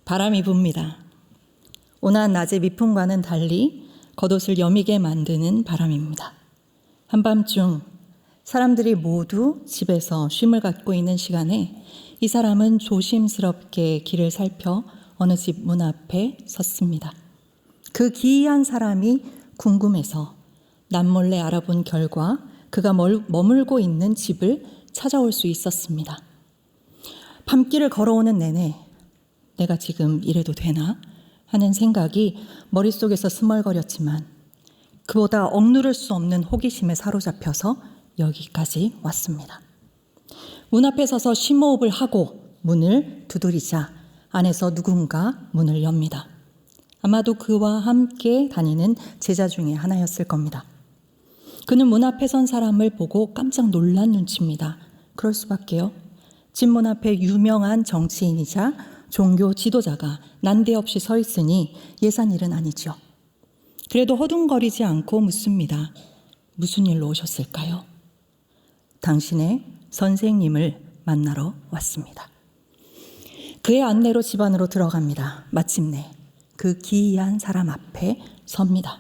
바람이 붑니다. 온화한 낮의 미풍과는 달리 겉옷을 여미게 만드는 바람입니다. 한밤중 사람들이 모두 집에서 쉼을 갖고 있는 시간에 이 사람은 조심스럽게 길을 살펴 어느 집 문 앞에 섰습니다. 그 기이한 사람이 궁금해서 남몰래 알아본 결과 그가 머물고 있는 집을 찾아올 수 있었습니다. 밤길을 걸어오는 내내 내가 지금 이래도 되나 하는 생각이 머릿속에서 스멀거렸지만 그보다 억누를 수 없는 호기심에 사로잡혀서 여기까지 왔습니다. 문 앞에 서서 심호흡을 하고 문을 두드리자 안에서 누군가 문을 엽니다. 아마도 그와 함께 다니는 제자 중에 하나였을 겁니다. 그는 문 앞에 선 사람을 보고 깜짝 놀란 눈치입니다. 그럴 수밖에요. 집 문 앞에 유명한 정치인이자 종교 지도자가 난데없이 서 있으니 예산 일은 아니죠. 그래도 허둥거리지 않고 묻습니다. 무슨 일로 오셨을까요? 당신의 선생님을 만나러 왔습니다. 그의 안내로 집 안으로 들어갑니다. 마침내 그 기이한 사람 앞에 섭니다.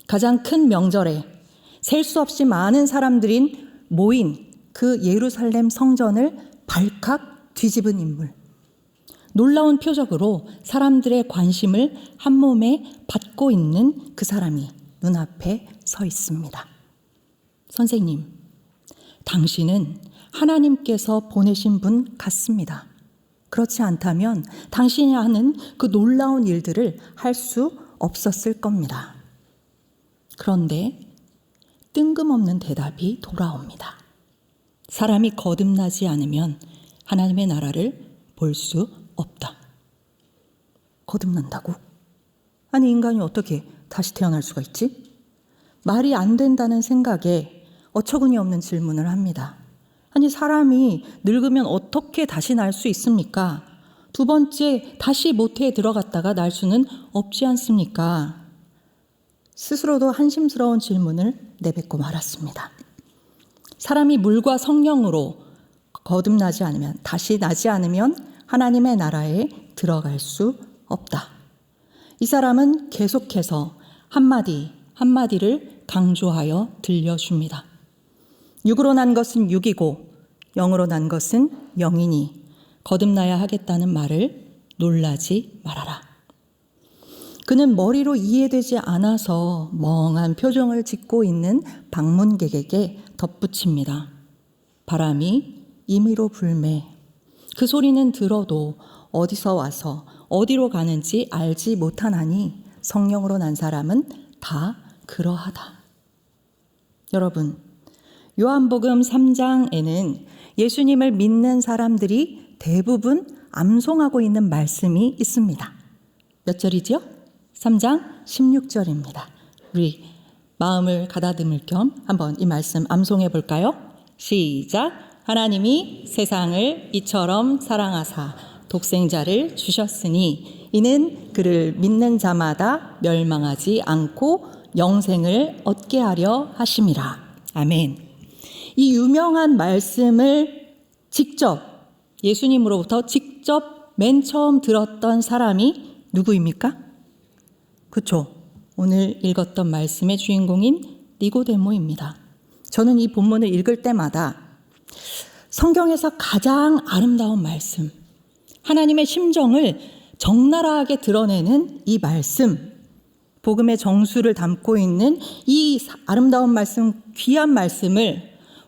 가장 큰 명절에 셀 수 없이 많은 사람들이 모인 그 예루살렘 성전을 발칵 뒤집은 인물. 놀라운 표적으로 사람들의 관심을 한 몸에 받고 있는 그 사람이 눈앞에 서 있습니다. 선생님, 당신은 하나님께서 보내신 분 같습니다. 그렇지 않다면 당신이 하는 그 놀라운 일들을 할 수 없었을 겁니다. 그런데 뜬금없는 대답이 돌아옵니다. 사람이 거듭나지 않으면 하나님의 나라를 볼 수 없다. 거듭난다고? 아니, 인간이 어떻게 다시 태어날 수가 있지? 말이 안 된다는 생각에 어처구니 없는 질문을 합니다. 아니, 사람이 늙으면 어떻게 다시 날 수 있습니까? 두 번째, 다시 모태에 들어갔다가 날 수는 없지 않습니까? 스스로도 한심스러운 질문을 내뱉고 말았습니다. 사람이 물과 성령으로 거듭나지 않으면, 다시 나지 않으면 하나님의 나라에 들어갈 수 없다. 이 사람은 계속해서 한마디 한마디를 강조하여 들려줍니다. 육으로 난 것은 육이고 영으로 난 것은 영이니 거듭나야 하겠다는 말을 놀라지 말아라. 그는 머리로 이해되지 않아서 멍한 표정을 짓고 있는 방문객에게 덧붙입니다. 바람이 임의로 불매. 그 소리는 들어도 어디서 와서 어디로 가는지 알지 못하나니 성령으로 난 사람은 다 그러하다. 여러분, 요한복음 3장에는 예수님을 믿는 사람들이 대부분 암송하고 있는 말씀이 있습니다. 몇 절이죠? 3장 16절입니다. 우리 마음을 가다듬을 겸 한번 이 말씀 암송해 볼까요? 시작! 하나님이 세상을 이처럼 사랑하사 독생자를 주셨으니 이는 그를 믿는 자마다 멸망하지 않고 영생을 얻게 하려 하심이라. 아멘. 이 유명한 말씀을 직접 예수님으로부터 직접 맨 처음 들었던 사람이 누구입니까? 그렇죠. 오늘 읽었던 말씀의 주인공인 니고데모입니다. 저는 이 본문을 읽을 때마다 성경에서 가장 아름다운 말씀, 하나님의 심정을 적나라하게 드러내는 이 말씀, 복음의 정수를 담고 있는 이 아름다운 말씀, 귀한 말씀을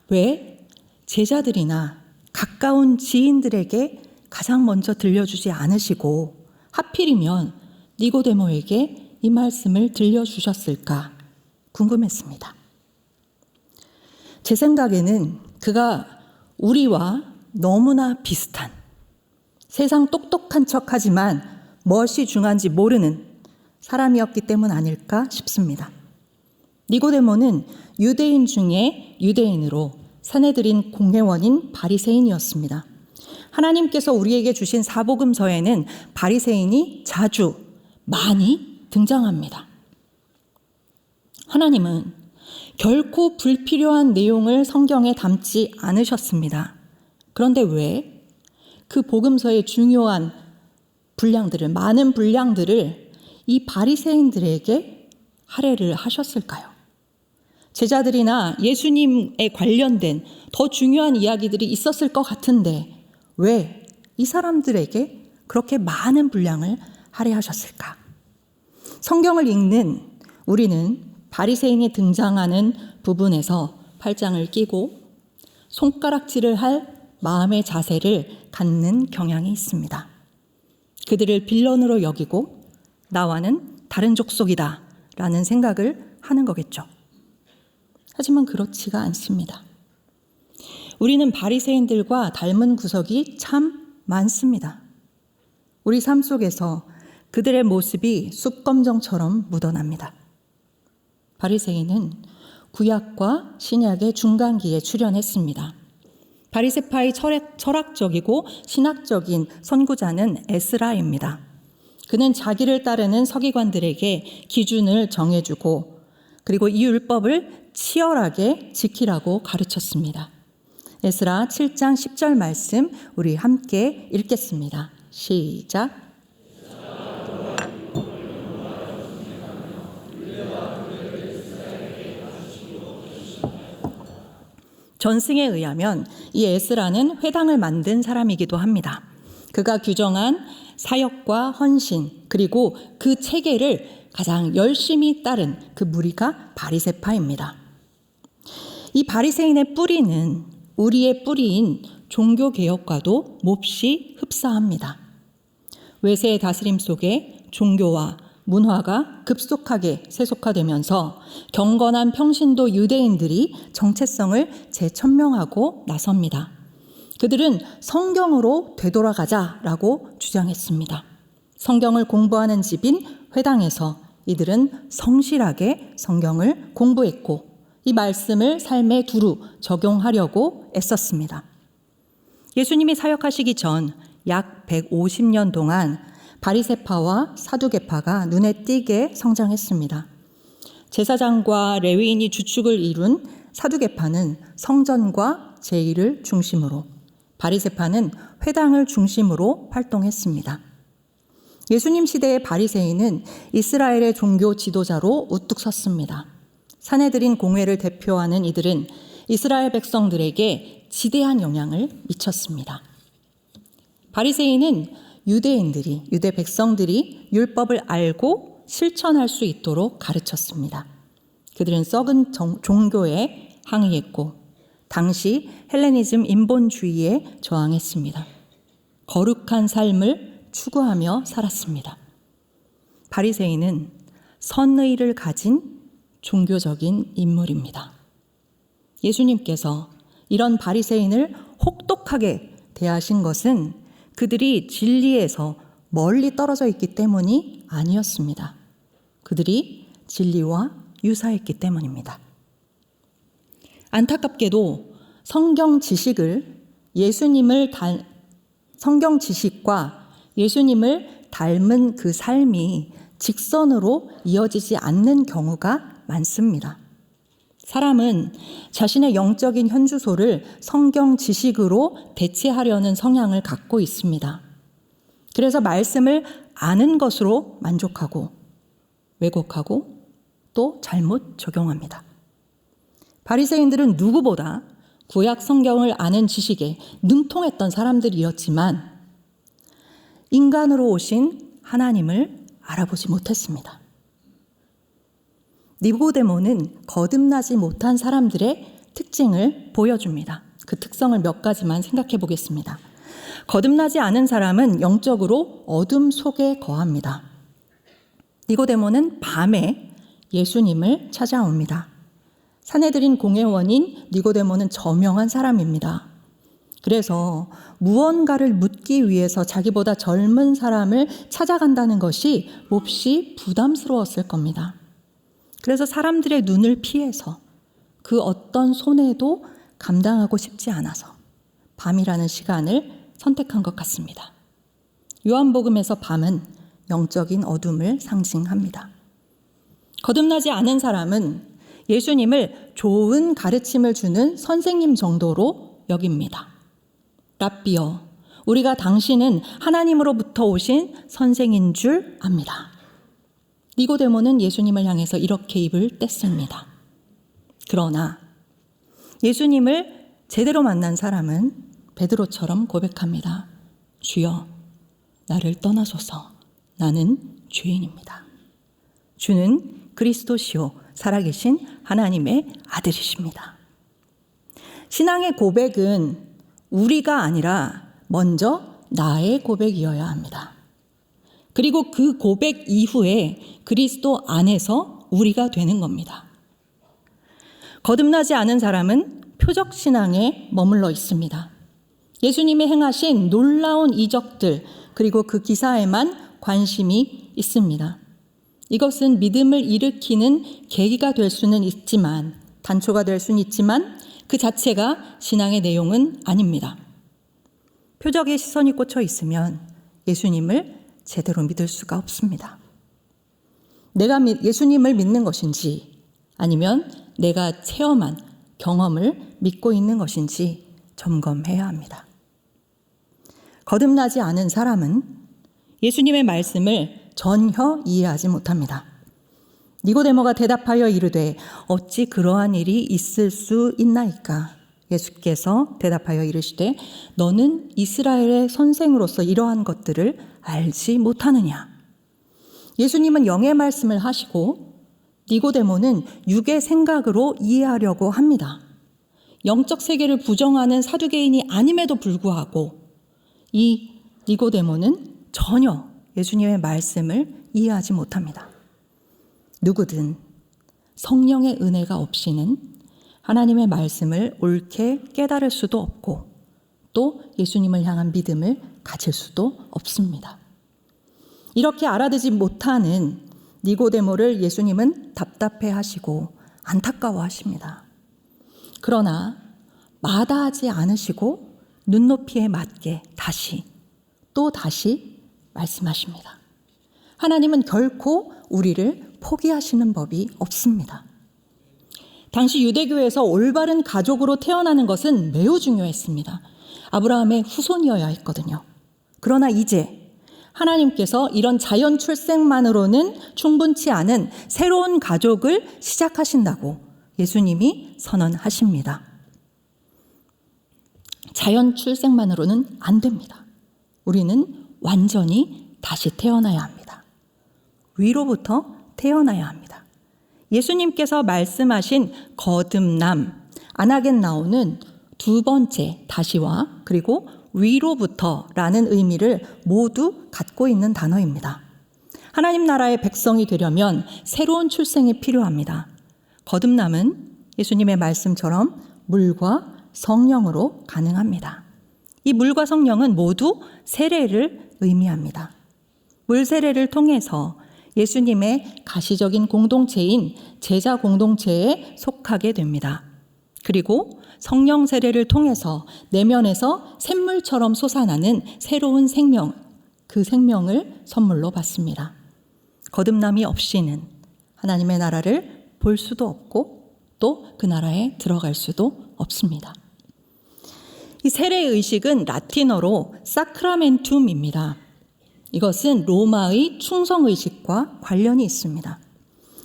왜 제자들이나 가까운 지인들에게 가장 먼저 들려주지 않으시고 하필이면 니고데모에게 이 말씀을 들려주셨을까 궁금했습니다. 제 생각에는 그가 우리와 너무나 비슷한, 세상 똑똑한 척하지만 무엇이 중요한지 모르는 사람이었기 때문 아닐까 싶습니다. 니고데모는 유대인 중에 유대인으로 사내들인 공회원인 바리새인이었습니다. 하나님께서 우리에게 주신 사복음서에는 바리새인이 자주 많이 등장합니다. 하나님은 결코 불필요한 내용을 성경에 담지 않으셨습니다. 그런데 왜 그 복음서의 중요한 많은 분량들을 이 바리새인들에게 할애를 하셨을까요? 제자들이나 예수님에 관련된 더 중요한 이야기들이 있었을 것 같은데 왜 이 사람들에게 그렇게 많은 분량을 할애하셨을까? 성경을 읽는 우리는 바리새인이 등장하는 부분에서 팔짱을 끼고 손가락질을 할 마음의 자세를 갖는 경향이 있습니다. 그들을 빌런으로 여기고 나와는 다른 족속이다 라는 생각을 하는 거겠죠. 하지만 그렇지가 않습니다. 우리는 바리새인들과 닮은 구석이 참 많습니다. 우리 삶 속에서 그들의 모습이 쑥검정처럼 묻어납니다. 바리새인은 구약과 신약의 중간기에 출현했습니다. 바리새파의 철학적이고 신학적인 선구자는 에스라입니다. 그는 자기를 따르는 서기관들에게 기준을 정해주고 그리고 이 율법을 치열하게 지키라고 가르쳤습니다. 에스라 7장 10절 말씀 우리 함께 읽겠습니다. 시작. 전승에 의하면 이 에스라는 회당을 만든 사람이기도 합니다. 그가 규정한 사역과 헌신 그리고 그 체계를 가장 열심히 따른 그 무리가 바리새파입니다. 이 바리새인의 뿌리는 우리의 뿌리인 종교개혁과도 몹시 흡사합니다. 외세의 다스림 속에 종교와 문화가 급속하게 세속화되면서 경건한 평신도 유대인들이 정체성을 재천명하고 나섭니다. 그들은 성경으로 되돌아가자라고 주장했습니다. 성경을 공부하는 집인 회당에서 이들은 성실하게 성경을 공부했고 이 말씀을 삶에 두루 적용하려고 애썼습니다. 예수님이 사역하시기 전 약 150년 동안 바리새파와 사두개파가 눈에 띄게 성장했습니다. 제사장과 레위인이 주축을 이룬 사두개파는 성전과 제의를 중심으로, 바리새파는 회당을 중심으로 활동했습니다. 예수님 시대의 바리새인은 이스라엘의 종교 지도자로 우뚝 섰습니다. 산헤드린 공회를 대표하는 이들은 이스라엘 백성들에게 지대한 영향을 미쳤습니다. 바리새인은 유대 백성들이 율법을 알고 실천할 수 있도록 가르쳤습니다. 그들은 썩은 종교에 항의했고 당시 헬레니즘 인본주의에 저항했습니다. 거룩한 삶을 추구하며 살았습니다. 바리새인은 선의를 가진 종교적인 인물입니다. 예수님께서 이런 바리새인을 혹독하게 대하신 것은 그들이 진리에서 멀리 떨어져 있기 때문이 아니었습니다. 그들이 진리와 유사했기 때문입니다. 안타깝게도 성경 지식과 예수님을 닮은 그 삶이 직선으로 이어지지 않는 경우가 많습니다. 사람은 자신의 영적인 현주소를 성경 지식으로 대체하려는 성향을 갖고 있습니다. 그래서 말씀을 아는 것으로 만족하고 왜곡하고 또 잘못 적용합니다. 바리새인들은 누구보다 구약 성경을 아는 지식에 능통했던 사람들이었지만 인간으로 오신 하나님을 알아보지 못했습니다. 니고데모는 거듭나지 못한 사람들의 특징을 보여줍니다. 그 특성을 몇 가지만 생각해 보겠습니다. 거듭나지 않은 사람은 영적으로 어둠 속에 거합니다. 니고데모는 밤에 예수님을 찾아옵니다. 산헤드린 공회원인 니고데모는 저명한 사람입니다. 그래서 무언가를 묻기 위해서 자기보다 젊은 사람을 찾아간다는 것이 몹시 부담스러웠을 겁니다. 그래서 사람들의 눈을 피해서 그 어떤 손해도 감당하고 싶지 않아서 밤이라는 시간을 선택한 것 같습니다. 요한복음에서 밤은 영적인 어둠을 상징합니다. 거듭나지 않은 사람은 예수님을 좋은 가르침을 주는 선생님 정도로 여깁니다. 랍비여, 우리가 당신은 하나님으로부터 오신 선생인 줄 압니다. 니고데모는 예수님을 향해서 이렇게 입을 뗐습니다. 그러나 예수님을 제대로 만난 사람은 베드로처럼 고백합니다. 주여, 나를 떠나소서. 나는 죄인입니다. 주는 그리스도시요 살아계신 하나님의 아들이십니다. 신앙의 고백은 우리가 아니라 먼저 나의 고백이어야 합니다. 그리고 그 고백 이후에 그리스도 안에서 우리가 되는 겁니다. 거듭나지 않은 사람은 표적 신앙에 머물러 있습니다. 예수님이 행하신 놀라운 이적들 그리고 그 기사에만 관심이 있습니다. 이것은 믿음을 일으키는 계기가 될 수는 있지만, 단초가 될 수는 있지만 그 자체가 신앙의 내용은 아닙니다. 표적에 시선이 꽂혀 있으면 예수님을 제대로 믿을 수가 없습니다. 내가 예수님을 믿는 것인지 아니면 내가 체험한 경험을 믿고 있는 것인지 점검해야 합니다. 거듭나지 않은 사람은 예수님의 말씀을 전혀 이해하지 못합니다. 니고데모가 대답하여 이르되 어찌 그러한 일이 있을 수 있나이까? 예수께서 대답하여 이르시되 너는 이스라엘의 선생으로서 이러한 것들을 알지 못하느냐? 예수님은 영의 말씀을 하시고 니고데모는 육의 생각으로 이해하려고 합니다. 영적 세계를 부정하는 사두개인이 아님에도 불구하고 이 니고데모는 전혀 예수님의 말씀을 이해하지 못합니다. 누구든 성령의 은혜가 없이는 하나님의 말씀을 옳게 깨달을 수도 없고 또 예수님을 향한 믿음을 가질 수도 없습니다. 이렇게 알아듣지 못하는 니고데모를 예수님은 답답해하시고 안타까워하십니다. 그러나 마다하지 않으시고 눈높이에 맞게 또 다시 말씀하십니다. 하나님은 결코 우리를 포기하시는 법이 없습니다. 당시 유대교에서 올바른 가족으로 태어나는 것은 매우 중요했습니다. 아브라함의 후손이어야 했거든요. 그러나 이제 하나님께서 이런 자연 출생만으로는 충분치 않은 새로운 가족을 시작하신다고 예수님이 선언하십니다. 자연 출생만으로는 안 됩니다. 우리는 완전히 다시 태어나야 합니다. 위로부터 태어나야 합니다. 예수님께서 말씀하신 거듭남, 아나겐나오는 두 번째 다시와 그리고 위로부터라는 의미를 모두 갖고 있는 단어입니다. 하나님 나라의 백성이 되려면 새로운 출생이 필요합니다. 거듭남은 예수님의 말씀처럼 물과 성령으로 가능합니다. 이 물과 성령은 모두 세례를 의미합니다. 물 세례를 통해서 예수님의 가시적인 공동체인 제자 공동체에 속하게 됩니다. 그리고 성령 세례를 통해서 내면에서 샘물처럼 솟아나는 새로운 생명, 그 생명을 선물로 받습니다. 거듭남이 없이는 하나님의 나라를 볼 수도 없고 또 그 나라에 들어갈 수도 없습니다. 이 세례 의식은 라틴어로 사크라멘툼입니다. 이것은 로마의 충성 의식과 관련이 있습니다.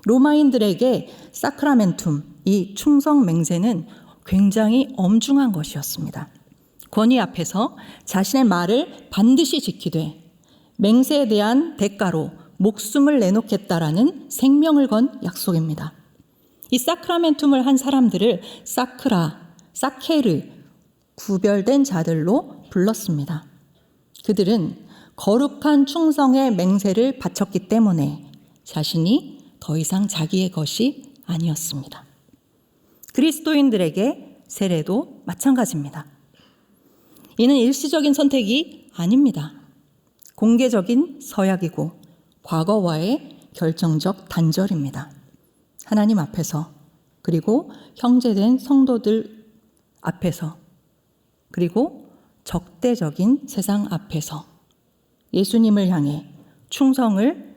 로마인들에게 사크라멘툼, 이 충성 맹세는 굉장히 엄중한 것이었습니다. 권위 앞에서 자신의 말을 반드시 지키되 맹세에 대한 대가로 목숨을 내놓겠다라는 생명을 건 약속입니다. 이 사크라멘툼을 한 사람들을 사케르, 구별된 자들로 불렀습니다. 그들은 거룩한 충성의 맹세를 바쳤기 때문에 자신이 더 이상 자기의 것이 아니었습니다. 그리스도인들에게 세례도 마찬가지입니다. 이는 일시적인 선택이 아닙니다. 공개적인 서약이고 과거와의 결정적 단절입니다. 하나님 앞에서 그리고 형제된 성도들 앞에서 그리고 적대적인 세상 앞에서 예수님을 향해 충성을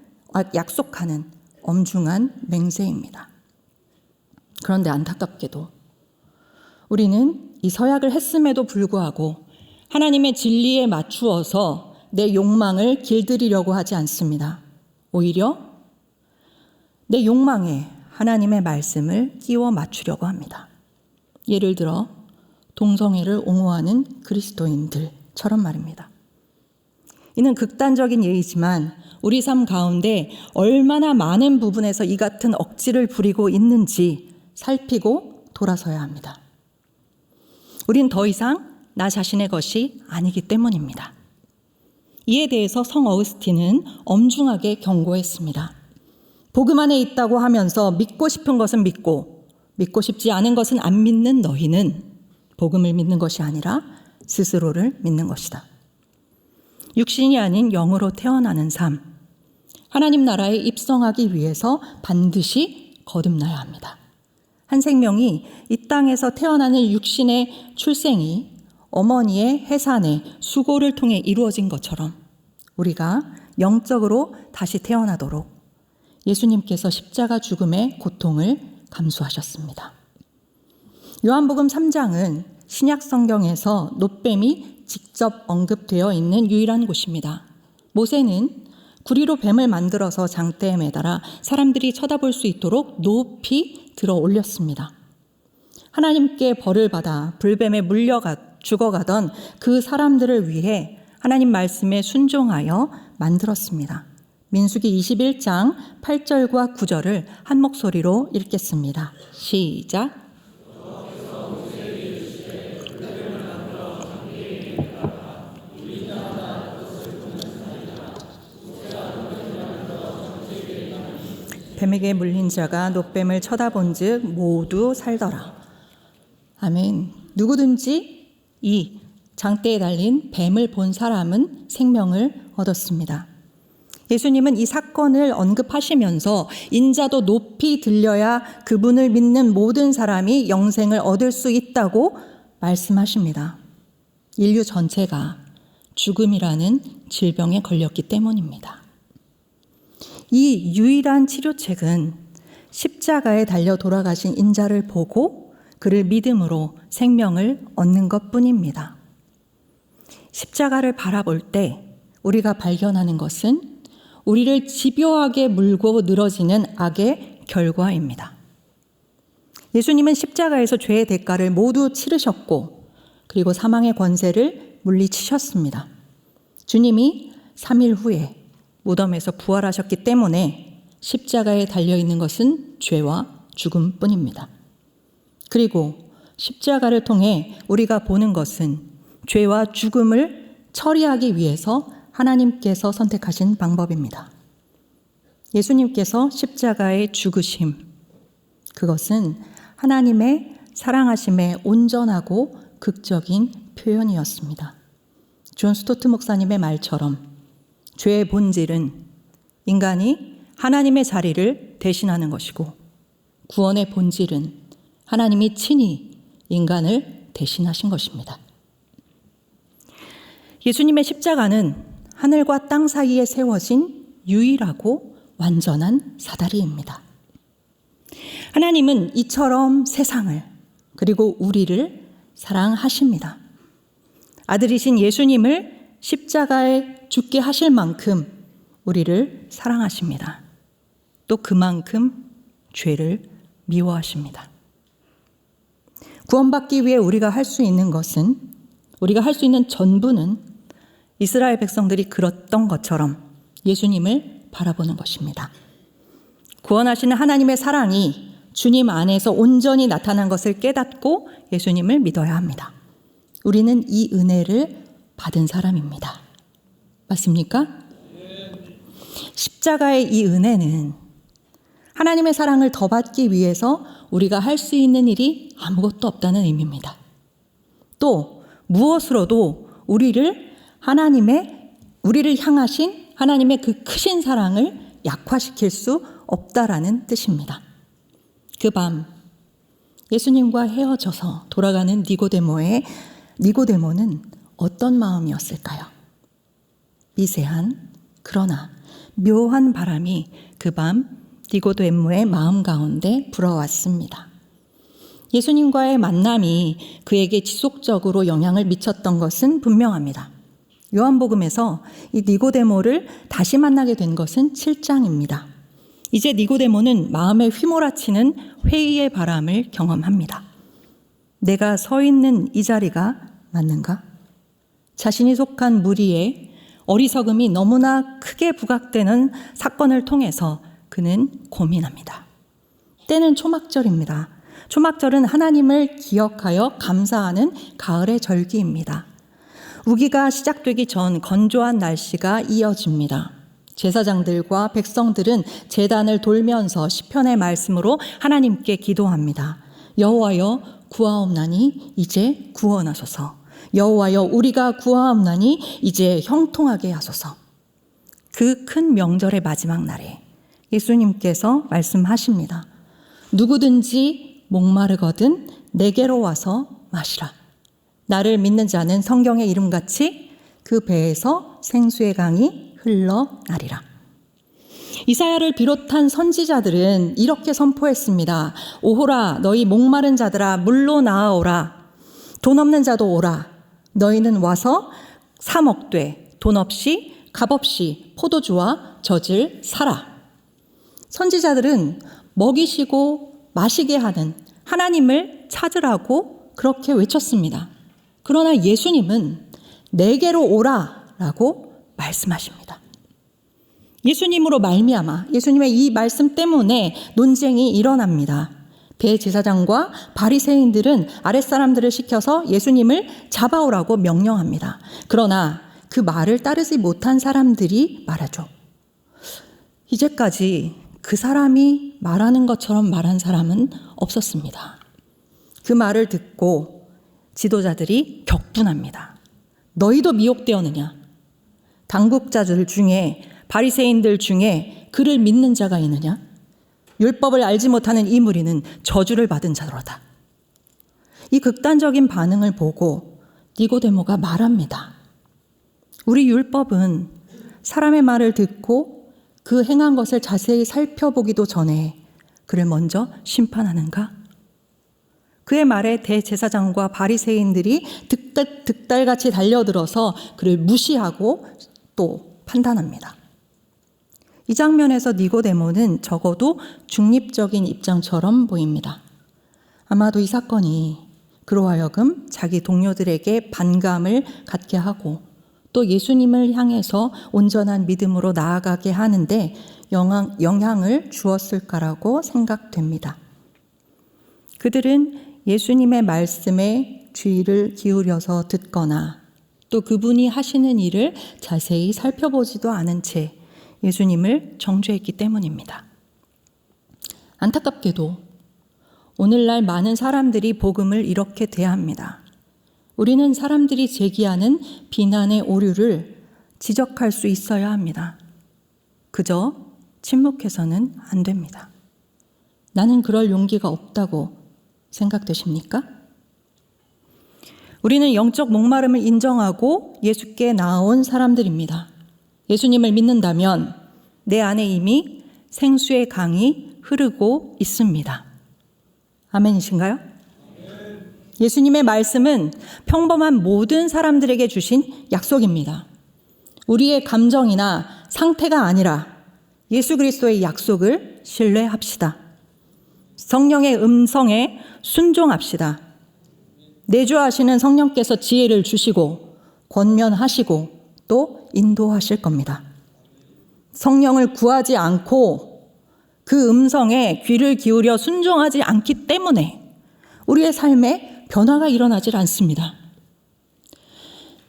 약속하는 엄중한 맹세입니다. 그런데 안타깝게도 우리는 이 서약을 했음에도 불구하고 하나님의 진리에 맞추어서 내 욕망을 길들이려고 하지 않습니다. 오히려 내 욕망에 하나님의 말씀을 끼워 맞추려고 합니다. 예를 들어 동성애를 옹호하는 그리스도인들처럼 말입니다. 이는 극단적인 예이지만 우리 삶 가운데 얼마나 많은 부분에서 이 같은 억지를 부리고 있는지 살피고 돌아서야 합니다. 우린 더 이상 나 자신의 것이 아니기 때문입니다. 이에 대해서 성 어거스틴은 엄중하게 경고했습니다. 복음 안에 있다고 하면서 믿고 싶은 것은 믿고 싶지 않은 것은 안 믿는 너희는 복음을 믿는 것이 아니라 스스로를 믿는 것이다. 육신이 아닌 영으로 태어나는 삶, 하나님 나라에 입성하기 위해서 반드시 거듭나야 합니다. 한 생명이 이 땅에서 태어나는 육신의 출생이 어머니의 해산의 수고를 통해 이루어진 것처럼 우리가 영적으로 다시 태어나도록 예수님께서 십자가 죽음의 고통을 감수하셨습니다. 요한복음 3장은 신약 성경에서 놋뱀이 직접 언급되어 있는 유일한 곳입니다. 모세는 구리로 뱀을 만들어서 장대에 매달아 사람들이 쳐다볼 수 있도록 높이 들어 올렸습니다. 하나님께 벌을 받아 불뱀에 물려가 죽어가던 그 사람들을 위해 하나님 말씀에 순종하여 만들었습니다. 민수기 21장 8절과 9절을 한 목소리로 읽겠습니다. 시작. 뱀에게 물린 자가 놋뱀을 쳐다본 즉 모두 살더라. 아멘. 누구든지 이 장대에 달린 뱀을 본 사람은 생명을 얻었습니다. 예수님은 이 사건을 언급하시면서 인자도 높이 들려야 그분을 믿는 모든 사람이 영생을 얻을 수 있다고 말씀하십니다. 인류 전체가 죽음이라는 질병에 걸렸기 때문입니다. 이 유일한 치료책은 십자가에 달려 돌아가신 인자를 보고 그를 믿음으로 생명을 얻는 것뿐입니다. 십자가를 바라볼 때 우리가 발견하는 것은 우리를 집요하게 물고 늘어지는 악의 결과입니다. 예수님은 십자가에서 죄의 대가를 모두 치르셨고 그리고 사망의 권세를 물리치셨습니다. 주님이 3일 후에 무덤에서 부활하셨기 때문에 십자가에 달려있는 것은 죄와 죽음뿐입니다. 그리고 십자가를 통해 우리가 보는 것은 죄와 죽음을 처리하기 위해서 하나님께서 선택하신 방법입니다. 예수님께서 십자가에 죽으심, 그것은 하나님의 사랑하심의 온전하고 극적인 표현이었습니다. 존 스토트 목사님의 말처럼 죄의 본질은 인간이 하나님의 자리를 대신하는 것이고 구원의 본질은 하나님이 친히 인간을 대신하신 것입니다. 예수님의 십자가는 하늘과 땅 사이에 세워진 유일하고 완전한 사다리입니다. 하나님은 이처럼 세상을 그리고 우리를 사랑하십니다. 아들이신 예수님을 십자가에 죽게 하실 만큼 우리를 사랑하십니다. 또 그만큼 죄를 미워하십니다. 구원받기 위해 우리가 할 수 있는 것은, 우리가 할 수 있는 전부는 이스라엘 백성들이 그랬던 것처럼 예수님을 바라보는 것입니다. 구원하시는 하나님의 사랑이 주님 안에서 온전히 나타난 것을 깨닫고 예수님을 믿어야 합니다. 우리는 이 은혜를 받은 사람입니다. 맞습니까? 십자가의 이 은혜는 하나님의 사랑을 더 받기 위해서 우리가 할 수 있는 일이 아무것도 없다는 의미입니다. 또 무엇으로도 우리를 향하신 하나님의 그 크신 사랑을 약화시킬 수 없다라는 뜻입니다. 그 밤 예수님과 헤어져서 돌아가는 니고데모는 어떤 마음이었을까요? 미세한 그러나 묘한 바람이 그 밤 니고데모의 마음 가운데 불어왔습니다. 예수님과의 만남이 그에게 지속적으로 영향을 미쳤던 것은 분명합니다. 요한복음에서 이 니고데모를 다시 만나게 된 것은 7장입니다. 이제 니고데모는 마음에 휘몰아치는 회의의 바람을 경험합니다. 내가 서 있는 이 자리가 맞는가? 자신이 속한 무리에 어리석음이 너무나 크게 부각되는 사건을 통해서 그는 고민합니다. 때는 초막절입니다. 초막절은 하나님을 기억하여 감사하는 가을의 절기입니다. 우기가 시작되기 전 건조한 날씨가 이어집니다. 제사장들과 백성들은 제단을 돌면서 시편의 말씀으로 하나님께 기도합니다. 여호와여 구하옵나니 이제 구원하소서. 여호와여 우리가 구하옵나니 이제 형통하게 하소서. 그 큰 명절의 마지막 날에 예수님께서 말씀하십니다. 누구든지 목마르거든 내게로 와서 마시라. 나를 믿는 자는 성경의 이름같이 그 배에서 생수의 강이 흘러나리라. 이사야를 비롯한 선지자들은 이렇게 선포했습니다. 오호라 너희 목마른 자들아 물로 나아오라. 돈 없는 자도 오라. 너희는 와서 사 먹되 돈 없이 값 없이 포도주와 젖을 사라. 선지자들은 먹이시고 마시게 하는 하나님을 찾으라고 그렇게 외쳤습니다. 그러나 예수님은 내게로 오라라고 말씀하십니다. 예수님으로 말미암아 예수님의 이 말씀 때문에 논쟁이 일어납니다. 대제사장과 바리새인들은 아랫사람들을 시켜서 예수님을 잡아오라고 명령합니다. 그러나 그 말을 따르지 못한 사람들이 말하죠. 이제까지 그 사람이 말하는 것처럼 말한 사람은 없었습니다. 그 말을 듣고 지도자들이 격분합니다. 너희도 미혹되었느냐? 당국자들 중에 바리새인들 중에 그를 믿는 자가 있느냐? 율법을 알지 못하는 이 무리는 저주를 받은 자로다. 이 극단적인 반응을 보고 니고데모가 말합니다. 우리 율법은 사람의 말을 듣고 그 행한 것을 자세히 살펴보기도 전에 그를 먼저 심판하는가? 그의 말에 대제사장과 바리새인들이 득달같이 달려들어서 그를 무시하고 또 판단합니다. 이 장면에서 니고데모는 적어도 중립적인 입장처럼 보입니다. 아마도 이 사건이 그로 하여금 자기 동료들에게 반감을 갖게 하고 또 예수님을 향해서 온전한 믿음으로 나아가게 하는데 영향을 주었을까라고 생각됩니다. 그들은 예수님의 말씀에 주의를 기울여서 듣거나 또 그분이 하시는 일을 자세히 살펴보지도 않은 채 예수님을 정죄했기 때문입니다. 안타깝게도 오늘날 많은 사람들이 복음을 이렇게 대합니다. 우리는 사람들이 제기하는 비난의 오류를 지적할 수 있어야 합니다. 그저 침묵해서는 안 됩니다. 나는 그럴 용기가 없다고 생각되십니까? 우리는 영적 목마름을 인정하고 예수께 나아온 사람들입니다. 예수님을 믿는다면 내 안에 이미 생수의 강이 흐르고 있습니다. 아멘이신가요? 예수님의 말씀은 평범한 모든 사람들에게 주신 약속입니다. 우리의 감정이나 상태가 아니라 예수 그리스도의 약속을 신뢰합시다. 성령의 음성에 순종합시다. 내주하시는 성령께서 지혜를 주시고 권면하시고 또 인도하실 겁니다. 성령을 구하지 않고 그 음성에 귀를 기울여 순종하지 않기 때문에 우리의 삶에 변화가 일어나질 않습니다.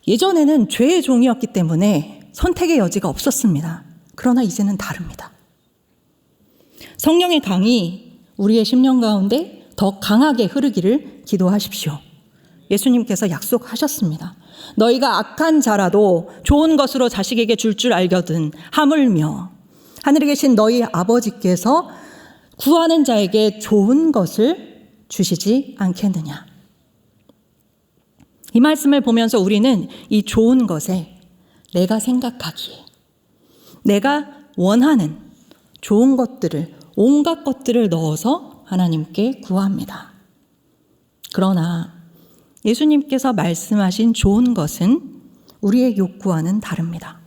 예전에는 죄의 종이었기 때문에 선택의 여지가 없었습니다. 그러나 이제는 다릅니다. 성령의 강이 우리의 심령 가운데 더 강하게 흐르기를 기도하십시오. 예수님께서 약속하셨습니다. 너희가 악한 자라도 좋은 것으로 자식에게 줄 알거든 하물며 하늘에 계신 너희 아버지께서 구하는 자에게 좋은 것을 주시지 않겠느냐. 이 말씀을 보면서 우리는 이 좋은 것에 내가 생각하기에 내가 원하는 좋은 것들을 온갖 것들을 넣어서 하나님께 구합니다. 그러나 예수님께서 말씀하신 좋은 것은 우리의 욕구와는 다릅니다.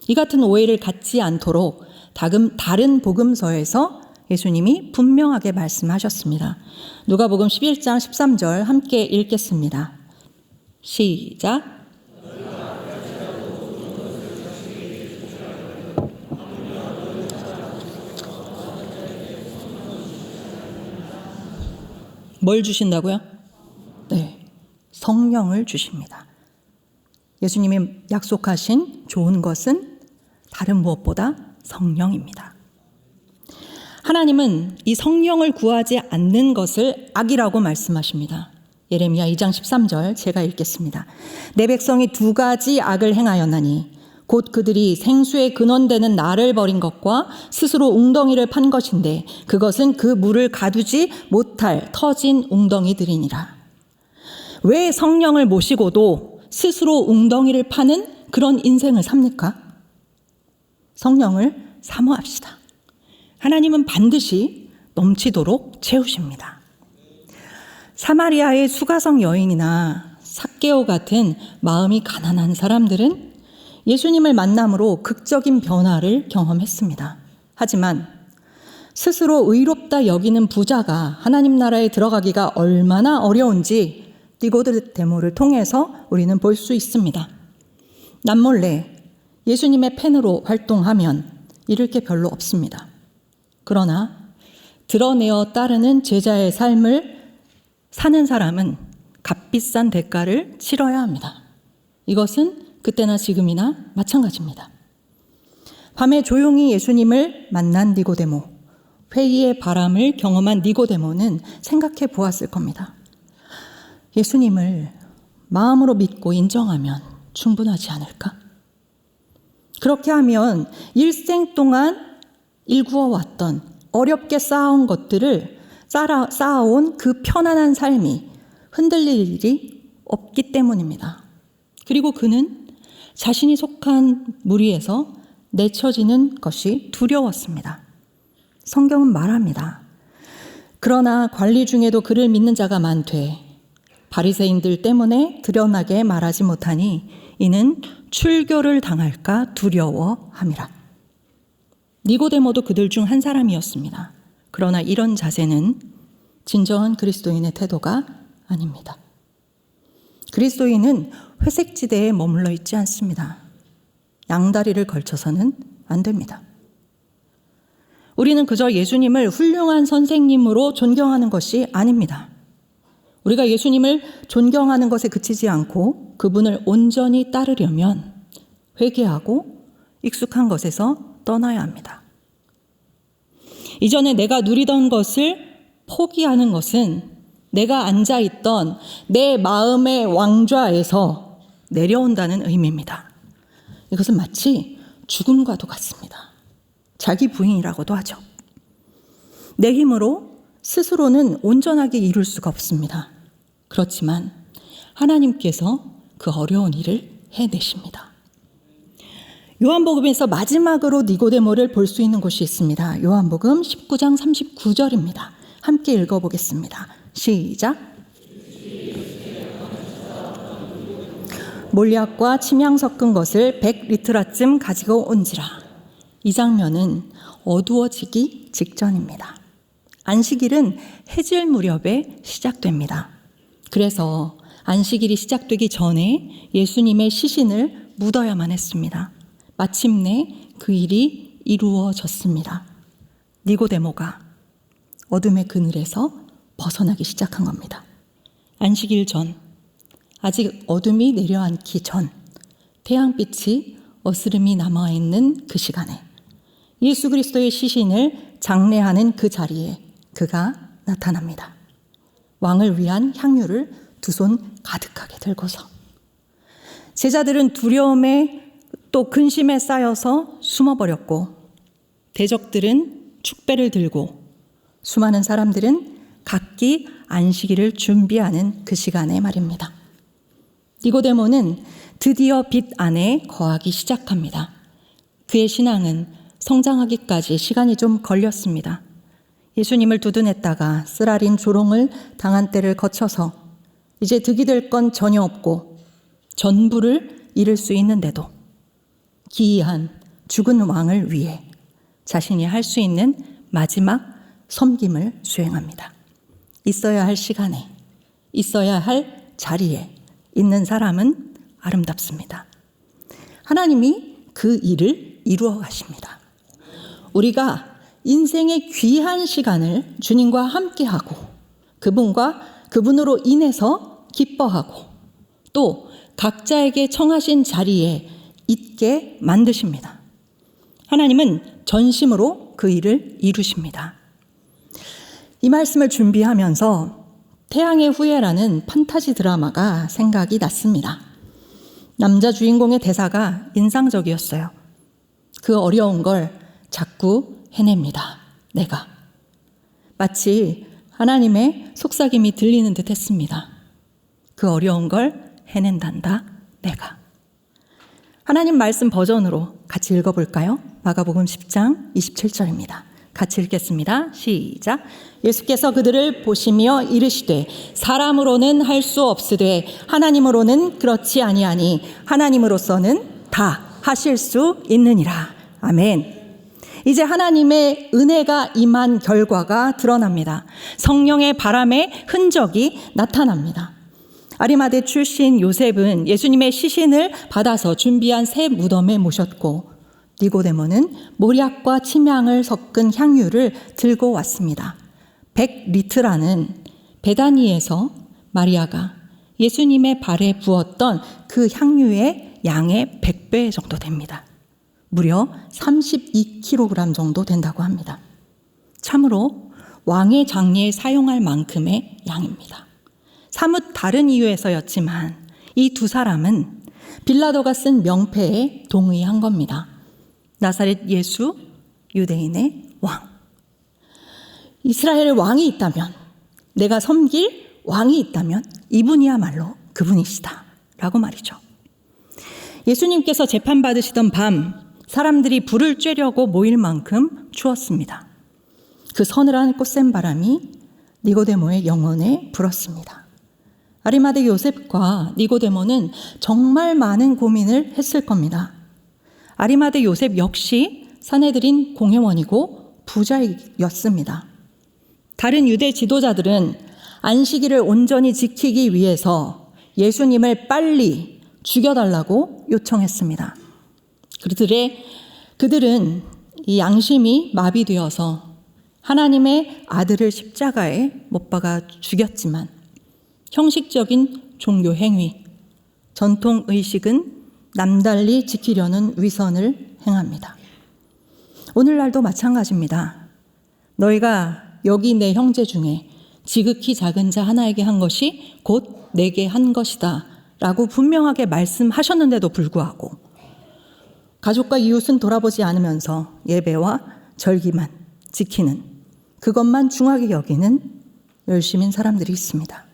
이 같은 오해를 갖지 않도록 다른 복음서에서 예수님이 분명하게 말씀하셨습니다. 누가복음 11장 13절 함께 읽겠습니다. 시작. 뭘 주신다고요? 네, 성령을 주십니다. 예수님이 약속하신 좋은 것은 다른 무엇보다 성령입니다. 하나님은 이 성령을 구하지 않는 것을 악이라고 말씀하십니다. 예레미야 2장 13절 제가 읽겠습니다. 내 백성이 두 가지 악을 행하였나니 곧 그들이 생수의 근원되는 나를 버린 것과 스스로 웅덩이를 판 것인데 그것은 그 물을 가두지 못할 터진 웅덩이들이니라. 왜 성령을 모시고도 스스로 웅덩이를 파는 그런 인생을 삽니까? 성령을 사모합시다. 하나님은 반드시 넘치도록 채우십니다. 사마리아의 수가성 여인이나 삭개오 같은 마음이 가난한 사람들은 예수님을 만남으로 극적인 변화를 경험했습니다. 하지만 스스로 의롭다 여기는 부자가 하나님 나라에 들어가기가 얼마나 어려운지 니고데모를 통해서 우리는 볼 수 있습니다. 남몰래 예수님의 팬으로 활동하면 잃을 게 별로 없습니다. 그러나 드러내어 따르는 제자의 삶을 사는 사람은 값비싼 대가를 치러야 합니다. 이것은 그때나 지금이나 마찬가지입니다. 밤에 조용히 예수님을 만난 니고데모, 회의의 바람을 경험한 니고데모는 생각해 보았을 겁니다. 예수님을 마음으로 믿고 인정하면 충분하지 않을까? 그렇게 하면 일생 동안 일구어왔던 어렵게 쌓아온 것들을 쌓아온 그 편안한 삶이 흔들릴 일이 없기 때문입니다. 그리고 그는 자신이 속한 무리에서 내쳐지는 것이 두려웠습니다. 성경은 말합니다. 그러나 관리 중에도 그를 믿는 자가 많되 바리새인들 때문에 드러나게 말하지 못하니 이는 출교를 당할까 두려워함이라. 니고데모도 그들 중 한 사람이었습니다. 그러나 이런 자세는 진정한 그리스도인의 태도가 아닙니다. 그리스도인은 회색지대에 머물러 있지 않습니다. 양다리를 걸쳐서는 안 됩니다. 우리는 그저 예수님을 훌륭한 선생님으로 존경하는 것이 아닙니다. 우리가 예수님을 존경하는 것에 그치지 않고 그분을 온전히 따르려면 회개하고 익숙한 것에서 떠나야 합니다. 이전에 내가 누리던 것을 포기하는 것은 내가 앉아있던 내 마음의 왕좌에서 내려온다는 의미입니다. 이것은 마치 죽음과도 같습니다. 자기 부인이라고도 하죠. 내 힘으로 스스로는 온전하게 이룰 수가 없습니다. 그렇지만 하나님께서 그 어려운 일을 해내십니다. 요한복음에서 마지막으로 니고데모를 볼 수 있는 곳이 있습니다. 요한복음 19장 39절입니다. 함께 읽어보겠습니다. 시작. 몰약과 침향 섞은 것을 100리트라쯤 가지고 온지라. 이 장면은 어두워지기 직전입니다. 안식일은 해질 무렵에 시작됩니다. 그래서 안식일이 시작되기 전에 예수님의 시신을 묻어야만 했습니다. 마침내 그 일이 이루어졌습니다. 니고데모가 어둠의 그늘에서 벗어나기 시작한 겁니다. 안식일 전, 아직 어둠이 내려앉기 전, 태양빛이 어스름이 남아있는 그 시간에 예수 그리스도의 시신을 장례하는 그 자리에 그가 나타납니다. 왕을 위한 향유를 두 손 가득하게 들고서. 제자들은 두려움에 또 근심에 쌓여서 숨어버렸고, 대적들은 축배를 들고, 수많은 사람들은 각기 안식일을 준비하는 그 시간에 말입니다. 니고데모는 드디어 빛 안에 거하기 시작합니다. 그의 신앙은 성장하기까지 시간이 좀 걸렸습니다. 예수님을 두둔했다가 쓰라린 조롱을 당한 때를 거쳐서 이제 득이 될 건 전혀 없고 전부를 잃을 수 있는데도 기이한 죽은 왕을 위해 자신이 할 수 있는 마지막 섬김을 수행합니다. 있어야 할 시간에, 있어야 할 자리에 있는 사람은 아름답습니다. 하나님이 그 일을 이루어 가십니다. 우리가 인생의 귀한 시간을 주님과 함께하고 그분으로 인해서 기뻐하고 또 각자에게 청하신 자리에 있게 만드십니다. 하나님은 전심으로 그 일을 이루십니다. 이 말씀을 준비하면서 태양의 후예라는 판타지 드라마가 생각이 났습니다. 남자 주인공의 대사가 인상적이었어요. 그 어려운 걸 자꾸 해냅니다. 내가. 마치 하나님의 속삭임이 들리는 듯 했습니다. 그 어려운 걸 해낸단다. 내가. 하나님 말씀 버전으로 같이 읽어볼까요? 마가복음 10장 27절입니다. 같이 읽겠습니다. 시작. 예수께서 그들을 보시며 이르시되 사람으로는 할 수 없으되 하나님으로는 그렇지 아니하니 하나님으로서는 다 하실 수 있느니라. 아멘. 이제 하나님의 은혜가 임한 결과가 드러납니다. 성령의 바람의 흔적이 나타납니다. 아리마대 출신 요셉은 예수님의 시신을 받아서 준비한 새 무덤에 모셨고 니고데모는 몰약과 침향을 섞은 향유를 들고 왔습니다. 100리트라는 베다니에서 마리아가 예수님의 발에 부었던 그 향유의 양의 100배 정도 됩니다. 무려 32kg 정도 된다고 합니다. 참으로 왕의 장례에 사용할 만큼의 양입니다. 사뭇 다른 이유에서였지만 이 두 사람은 빌라도가 쓴 명패에 동의한 겁니다. 나사렛 예수, 유대인의 왕. 이스라엘의 왕이 있다면, 내가 섬길 왕이 있다면 이분이야말로 그분이시다 라고 말이죠. 예수님께서 재판받으시던 밤 사람들이 불을 쬐려고 모일 만큼 추웠습니다. 그 서늘한 꽃샘바람이 니고데모의 영혼에 불었습니다. 아리마대 요셉과 니고데모는 정말 많은 고민을 했을 겁니다. 아리마대 요셉 역시 산헤드린 공회원이고 부자였습니다. 다른 유대 지도자들은 안식일을 온전히 지키기 위해서 예수님을 빨리 죽여달라고 요청했습니다. 그들은 이 양심이 마비되어서 하나님의 아들을 십자가에 못 박아 죽였지만 형식적인 종교 행위, 전통 의식은 남달리 지키려는 위선을 행합니다. 오늘날도 마찬가지입니다. 너희가 여기 내 형제 중에 지극히 작은 자 하나에게 한 것이 곧 내게 한 것이다 라고 분명하게 말씀하셨는데도 불구하고 가족과 이웃은 돌아보지 않으면서 예배와 절기만 지키는, 그것만 중하게 여기는 열심인 사람들이 있습니다.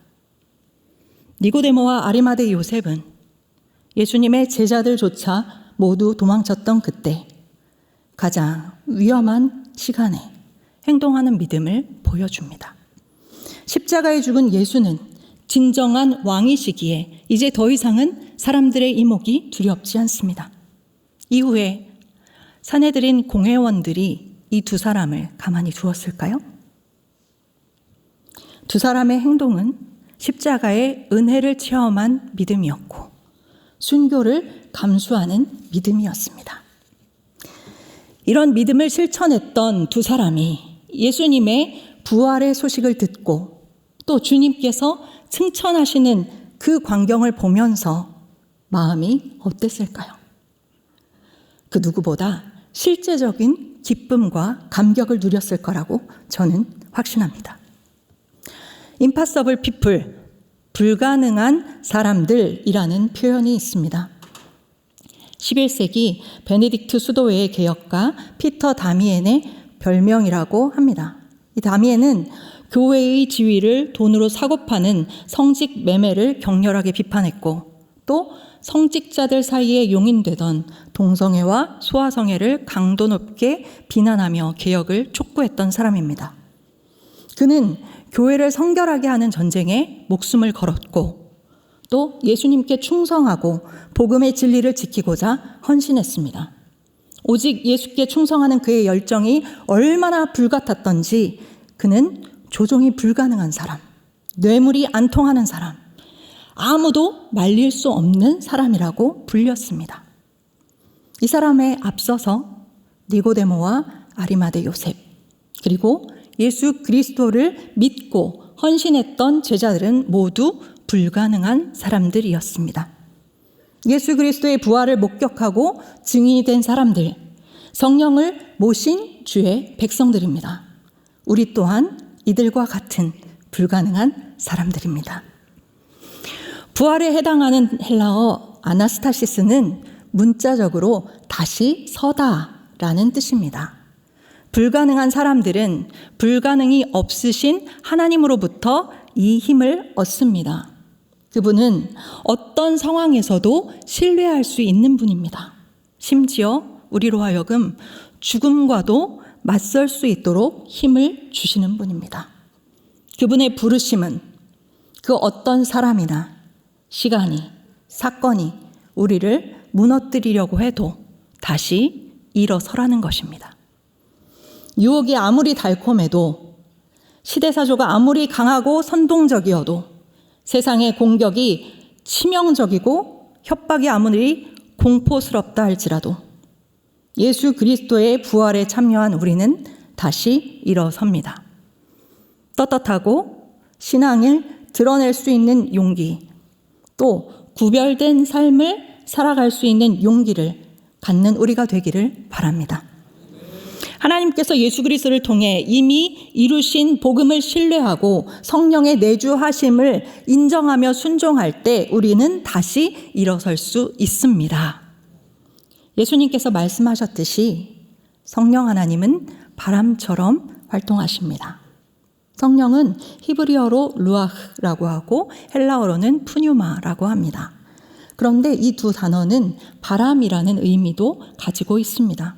니고데모와 아리마대 요셉은 예수님의 제자들조차 모두 도망쳤던 그때 가장 위험한 시간에 행동하는 믿음을 보여줍니다. 십자가에 죽은 예수는 진정한 왕이시기에 이제 더 이상은 사람들의 이목이 두렵지 않습니다. 이후에 산헤드린 공회원들이 이 두 사람을 가만히 두었을까요? 두 사람의 행동은 십자가의 은혜를 체험한 믿음이었고 순교를 감수하는 믿음이었습니다. 이런 믿음을 실천했던 두 사람이 예수님의 부활의 소식을 듣고 또 주님께서 승천하시는 그 광경을 보면서 마음이 어땠을까요? 그 누구보다 실제적인 기쁨과 감격을 누렸을 거라고 저는 확신합니다. impossible people, 불가능한 사람들이라는 표현이 있습니다. 11세기 베네딕트 수도회의 개혁가 피터 다미엔의 별명이라고 합니다. 이 다미엔은 교회의 지위를 돈으로 사고 파는 성직 매매를 격렬하게 비판했고 또 성직자들 사이에 용인되던 동성애와 소아성애를 강도 높게 비난하며 개혁을 촉구했던 사람입니다. 그는 교회를 성결하게 하는 전쟁에 목숨을 걸었고 또 예수님께 충성하고 복음의 진리를 지키고자 헌신했습니다. 오직 예수께 충성하는 그의 열정이 얼마나 불같았던지 그는 조종이 불가능한 사람, 뇌물이 안 통하는 사람, 아무도 말릴 수 없는 사람이라고 불렸습니다. 이 사람에 앞서서 니고데모와 아리마대 요셉, 그리고 예수 그리스도를 믿고 헌신했던 제자들은 모두 불가능한 사람들이었습니다. 예수 그리스도의 부활을 목격하고 증인이 된 사람들, 성령을 모신 주의 백성들입니다. 우리 또한 이들과 같은 불가능한 사람들입니다. 부활에 해당하는 헬라어 아나스타시스는 문자적으로 다시 서다라는 뜻입니다. 불가능한 사람들은 불가능이 없으신 하나님으로부터 이 힘을 얻습니다. 그분은 어떤 상황에서도 신뢰할 수 있는 분입니다. 심지어 우리로 하여금 죽음과도 맞설 수 있도록 힘을 주시는 분입니다. 그분의 부르심은 그 어떤 사람이나 시간이, 사건이 우리를 무너뜨리려고 해도 다시 일어서라는 것입니다. 유혹이 아무리 달콤해도, 시대사조가 아무리 강하고 선동적이어도, 세상의 공격이 치명적이고 협박이 아무리 공포스럽다 할지라도 예수 그리스도의 부활에 참여한 우리는 다시 일어섭니다. 떳떳하고 신앙을 드러낼 수 있는 용기, 또 구별된 삶을 살아갈 수 있는 용기를 갖는 우리가 되기를 바랍니다. 하나님께서 예수 그리스도를 통해 이미 이루신 복음을 신뢰하고 성령의 내주하심을 인정하며 순종할 때 우리는 다시 일어설 수 있습니다. 예수님께서 말씀하셨듯이 성령 하나님은 바람처럼 활동하십니다. 성령은 히브리어로 루아흐라고 하고 헬라어로는 푸뉴마라고 합니다. 그런데 이 두 단어는 바람이라는 의미도 가지고 있습니다.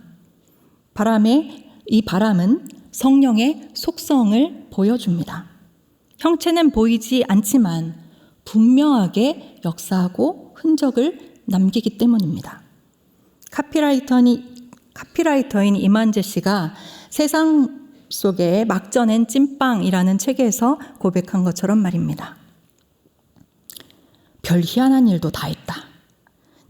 이 바람은 성령의 속성을 보여줍니다. 형체는 보이지 않지만 분명하게 역사하고 흔적을 남기기 때문입니다. 카피라이터인 이만재 씨가 세상 속에 막 전엔 찐빵이라는 책에서 고백한 것처럼 말입니다. 별 희한한 일도 다 했다.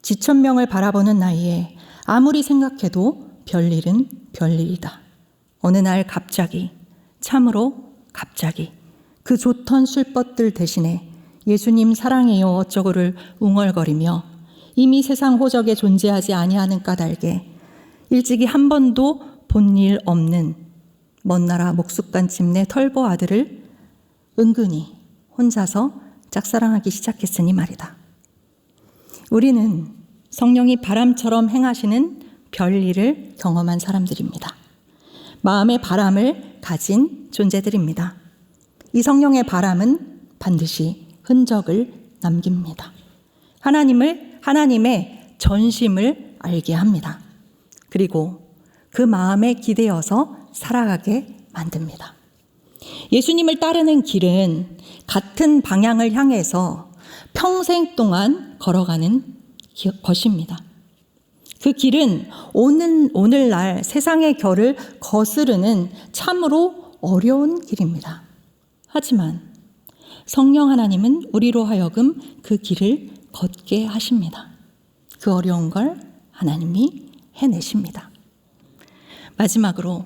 지천명을 바라보는 나이에 아무리 생각해도 별일은 별일이다. 어느 날 갑자기, 참으로 갑자기 그 좋던 술벗들 대신에 예수님 사랑해요 어쩌고를 웅얼거리며 이미 세상 호적에 존재하지 아니하는 까닭에 일찍이 한 번도 본 일 없는 먼 나라 목숫간집 털보 아들을 은근히 혼자서 짝사랑하기 시작했으니 말이다. 우리는 성령이 바람처럼 행하시는 별일을 경험한 사람들입니다. 마음의 바람을 가진 존재들입니다. 이 성령의 바람은 반드시 흔적을 남깁니다. 하나님의 전심을 알게 합니다. 그리고 그 마음에 기대어서 살아가게 만듭니다. 예수님을 따르는 길은 같은 방향을 향해서 평생 동안 걸어가는 것입니다. 그 길은 오늘날 세상의 결을 거스르는 참으로 어려운 길입니다. 하지만 성령 하나님은 우리로 하여금 그 길을 걷게 하십니다. 그 어려운 걸 하나님이 해내십니다. 마지막으로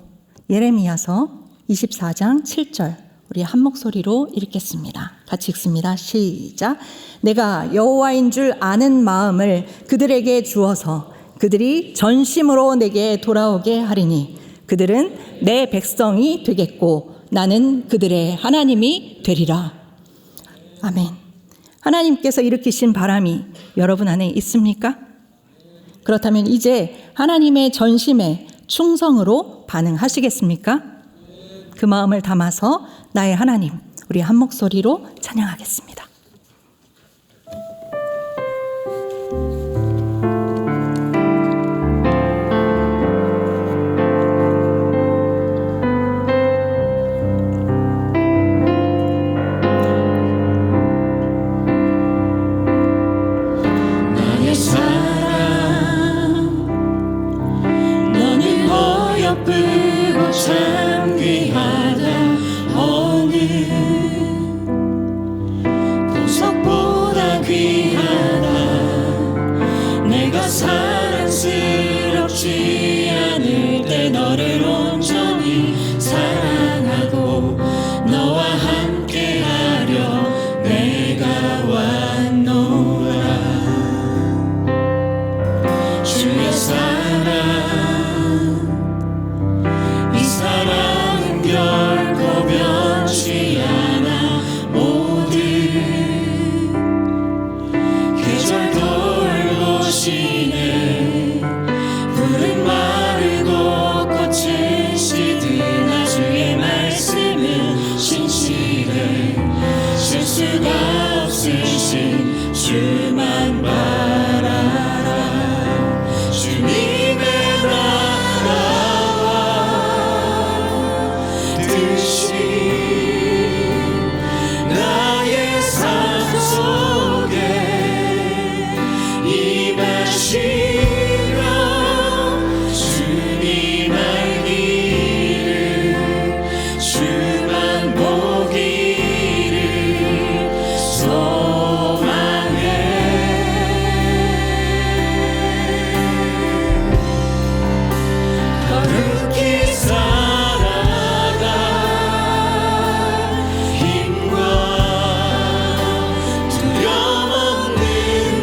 예레미야서 24장 7절 우리 한 목소리로 읽겠습니다. 같이 읽습니다. 시작. 내가 여호와인 줄 아는 마음을 그들에게 주어서 그들이 전심으로 내게 돌아오게 하리니 그들은 내 백성이 되겠고 나는 그들의 하나님이 되리라. 아멘. 하나님께서 일으키신 바람이 여러분 안에 있습니까? 그렇다면 이제 하나님의 전심에 충성으로 반응하시겠습니까? 그 마음을 담아서 나의 하나님, 우리 한 목소리로 찬양하겠습니다. 예쁘고 참 귀하다. 어느 보석보다 귀하다. 내가 사랑스럽지 않을 때 너를 온전히 사랑하고 너와 함께하려 내가 왔노라. 주의 사랑, 이 사랑은 결코 변치 않아. 모든 계절 돌보시네. 푸른 마르고 꽃은 시드나 주의 말씀은 신실해. 실수가 없으신 주만 바라라. 주님의 나라와 뜻이 나의 삶 속에 임하시며 주님 알기를 주만 보기를 소망해. 거룩히 살아가 힘과 두려움 없는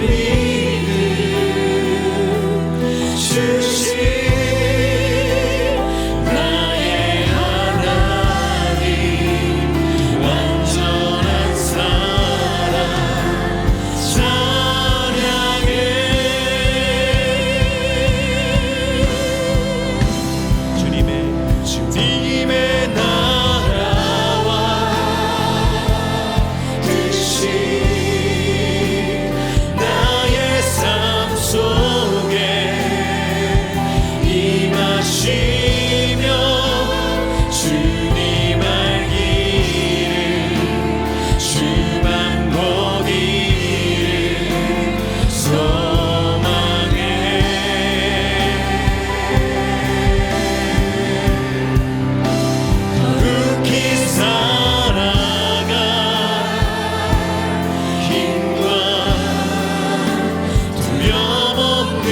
믿음 주신 나의 하나님. 완전한 사랑 찬양해. 주님의 나라와 뜻이 나의 삶 속에 임하시며 주님 알기를 주만 보기를 소망해. 거룩히 살아가 힘과 두려움 없는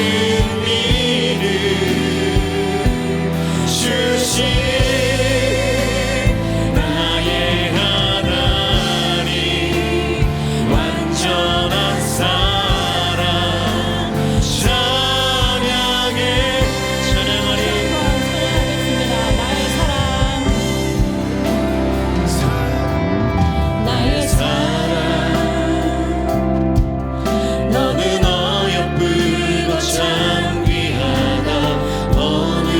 믿음 주신 나의 하나님. 완전한 사랑 찬양해. 찬양하리. 나의 사랑, 너는 어여쁘고 참 귀하다. 어느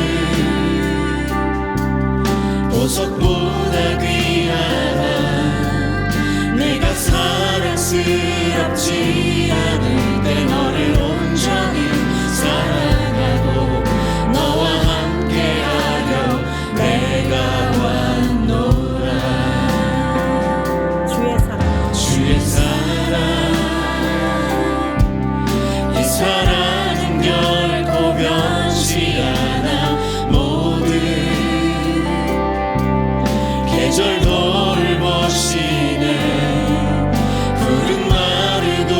보석보다 귀하다. 내가 사랑스럽지 않을 때 너를 온전히 사랑하고 너와 함께하려 내가 왔노라. 주의 사랑, 이 사랑은 결코 변치 않아. 모든 계절 돌보시네. 푸른 마르고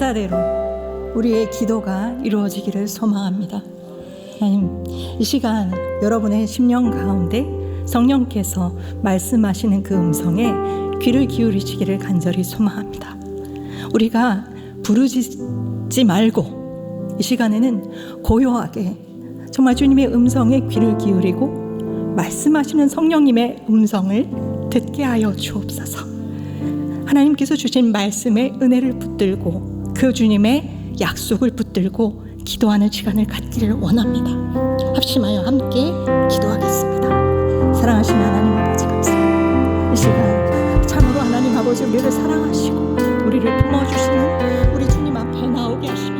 나사대로 우리의 기도가 이루어지기를 소망합니다. 하나님, 이 시간 여러분의 심령 가운데 성령께서 말씀하시는 그 음성에 귀를 기울이시기를 간절히 소망합니다. 우리가 부르짖지 말고 이 시간에는 고요하게 정말 주님의 음성에 귀를 기울이고 말씀하시는 성령님의 음성을 듣게 하여 주옵소서. 하나님께서 주신 말씀에 은혜를 붙들고 그 주님의 약속을 붙들고 기도하는 시간을 갖기를 원합니다. 합심하여 함께 기도하겠습니다. 사랑하시는 하나님 아버지, 감사합니다. 이 시간 참으로 하나님 아버지 우리를 사랑하시고 우리를 품어주시는 우리 주님 앞에 나오게 하시며